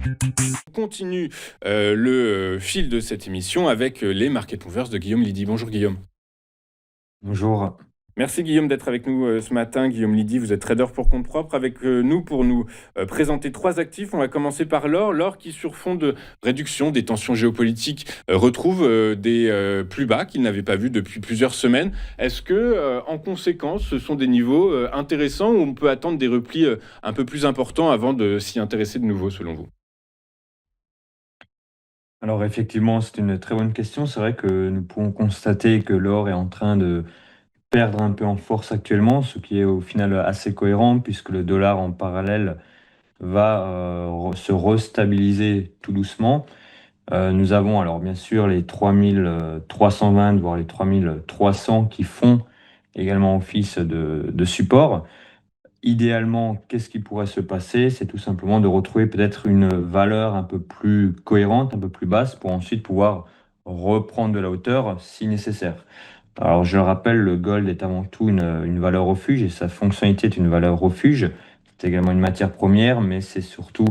On continue le fil de cette émission avec les Market Movers de Guillaume Lydie. Bonjour Guillaume. Bonjour. Merci Guillaume d'être avec nous ce matin. Guillaume Lydie, vous êtes trader pour compte propre avec nous pour nous présenter trois actifs. On va commencer par l'or. L'or qui, sur fond de réduction des tensions géopolitiques, retrouve des plus bas qu'il n'avait pas vus depuis plusieurs semaines. Est-ce que, en conséquence, ce sont des niveaux intéressants où on peut attendre des replis un peu plus importants avant de s'y intéresser de nouveau, selon vous? Alors effectivement, c'est une très bonne question. C'est vrai que nous pouvons constater que l'or est en train de perdre un peu en force actuellement, ce qui est au final assez cohérent puisque le dollar en parallèle va se restabiliser tout doucement. Nous avons alors bien sûr les 3320 voire les 3300 qui font également office de support. Idéalement, qu'est-ce qui pourrait se passer? C'est tout simplement de retrouver peut-être une valeur un peu plus cohérente, un peu plus basse, pour ensuite pouvoir reprendre de la hauteur si nécessaire. Alors, je le rappelle, le gold est avant tout une valeur refuge et sa fonctionnalité est une valeur refuge. C'est également une matière première, mais c'est surtout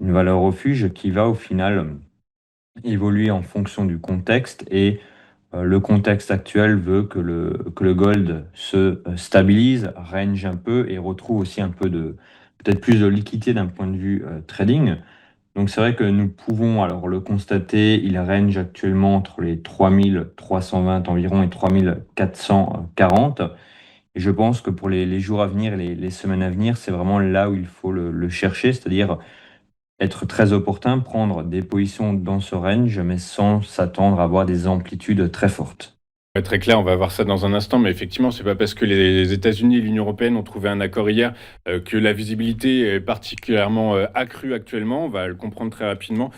une valeur refuge qui va au final évoluer en fonction du contexte et le contexte actuel veut que le gold se stabilise, range un peu et retrouve aussi un peu de peut-être plus de liquidité d'un point de vue trading. Donc c'est vrai que nous pouvons alors le constater, il range actuellement entre les 3320 environ et 3440. Et je pense que pour les jours à venir et les semaines à venir, c'est vraiment là où il faut le chercher, c'est-à-dire être très opportun, prendre des positions dans ce range, mais sans s'attendre à avoir des amplitudes très fortes. Ouais, très clair, on va voir ça dans un instant, mais effectivement, c'est pas parce que les États-Unis et l'Union européenne ont trouvé un accord hier que la visibilité est particulièrement accrue actuellement. On va le comprendre très rapidement.